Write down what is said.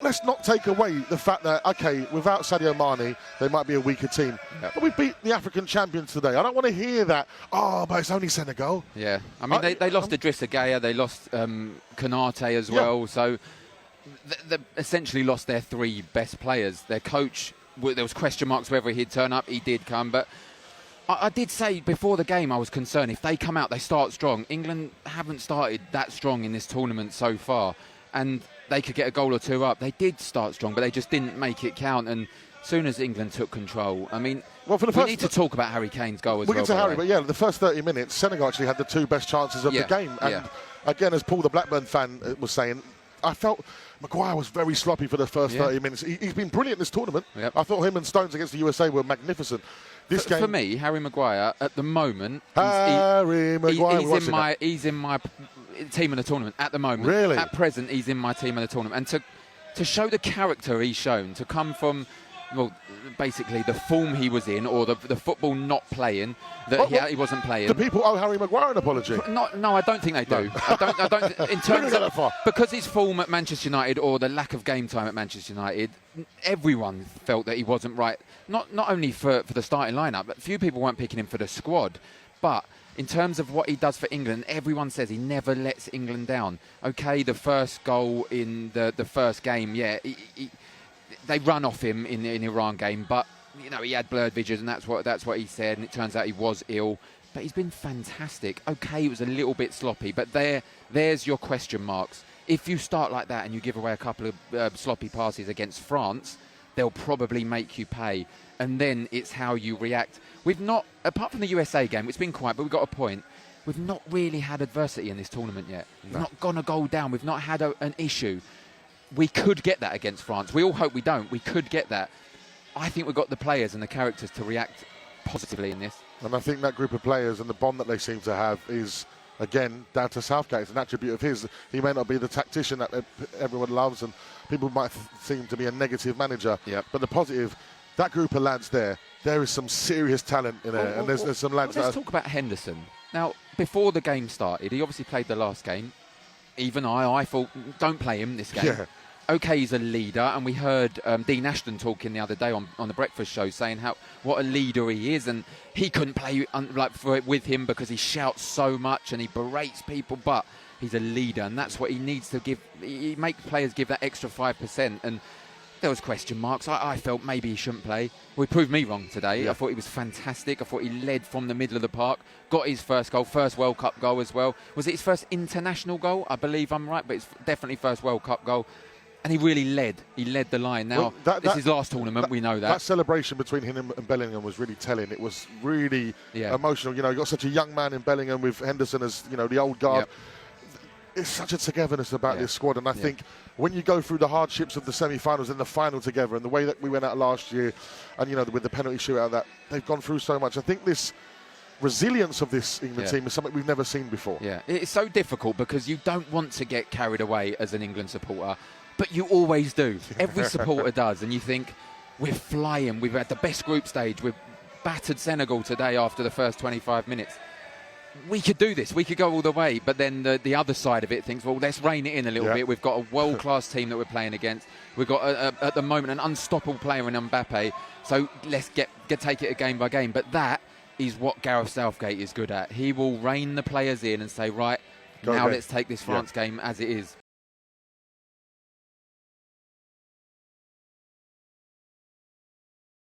let's not take away the fact that, okay, without Sadio Mane, they might be a weaker team. Yep. But we beat the African champions today. I don't want to hear that, but it's only Senegal. Yeah, I mean, they lost Idrissa Gueye, they lost Konate as well, so they essentially lost their 3 best players. Their coach, there was question marks whether he'd turn up. He did come, but I did say before the game I was concerned if they come out, they start strong. England haven't started that strong in this tournament so far, and they could get a goal or 2 up. They did start strong, but they just didn't make it count. And as soon as England took control, I mean, we need to talk about Harry Kane's goal as well. We'll get to Harry, but yeah, the first 30 minutes, Senegal actually had the 2 best chances of the game. And again, as Paul, the Blackburn fan, was saying, I felt Maguire was very sloppy for the first 30 minutes. He's been brilliant this tournament. Yep. I thought him and Stones against the USA were magnificent. This game, for me, Harry Maguire at the moment, he's in my team in the tournament at the moment. Really? At present, he's in my team in the tournament. And to show the character he's shown, to come from, well, basically the form he was in, or the football not playing, that he wasn't playing. Do people owe Harry Maguire an apology? No, I don't think they do. No. I don't. In terms of, because his form at Manchester United, or the lack of game time at Manchester United, everyone felt that he wasn't right. Not only for the starting lineup, but few people weren't picking him for the squad. But in terms of what he does for England, everyone says he never lets England down. Okay, the first goal in the first game, they run off him in the Iran game, but you know, he had blurred vision, and that's what he said, and it turns out he was ill. But he's been fantastic. Okay, it was a little bit sloppy, but there's your question marks. If you start like that and you give away a couple of sloppy passes against France, they'll probably make you pay. And then it's how you react. We've not, apart from the USA game, it's been quiet, but we've got a point. We've not really had adversity in this tournament yet. We've not gone a goal down. We've not had an issue. We could get that against France. We all hope we don't. We could get that. I think we've got the players and the characters to react positively in this. And I think that group of players and the bond that they seem to have is, again, down to Southgate. It's an attribute of his. He may not be the tactician that everyone loves, and people might seem to be a negative manager. Yep. But the positive, that group of lads there is some serious talent in there. And there's some lads let's talk about Henderson. Now, before the game started, he obviously played the last game. Even I thought, don't play him this game. Yeah. Okay, he's a leader, and we heard Dean Ashton talking the other day on the breakfast show, saying what a leader he is, and he couldn't play with him because he shouts so much and he berates people, but he's a leader, and that's what he needs to give. He makes players give that extra 5%, and there was question marks. I felt maybe he shouldn't play. Well, he proved me wrong today. Yeah. I thought he was fantastic. I thought he led from the middle of the park, got his first goal, first World Cup goal as well. Was it his first international goal? I believe I'm right, but it's definitely first World Cup goal. And he really led. He led the line. Now, this is his last tournament, we know that. That celebration between him and Bellingham was really telling. It was really emotional. You know, you got such a young man in Bellingham with Henderson as, you know, the old guard. Yep. It's such a togetherness about this squad. And I think when you go through the hardships of the semi-finals and the final together, and the way that we went out last year, and, you know, with the penalty shootout, that they've gone through so much. I think this resilience of this England team is something we've never seen before. Yeah, it's so difficult because you don't want to get carried away as an England supporter. But you always do. Every supporter does. And you think, we're flying. We've had the best group stage. We've battered Senegal today after the first 25 minutes. We could do this. We could go all the way. But then the other side of it thinks, well, let's rein it in a little bit. We've got a world-class team that we're playing against. We've got, at the moment, an unstoppable player in Mbappe. So let's take it game by game. But that is what Gareth Southgate is good at. He will rein the players in and say, right, now let's take this France game as it is.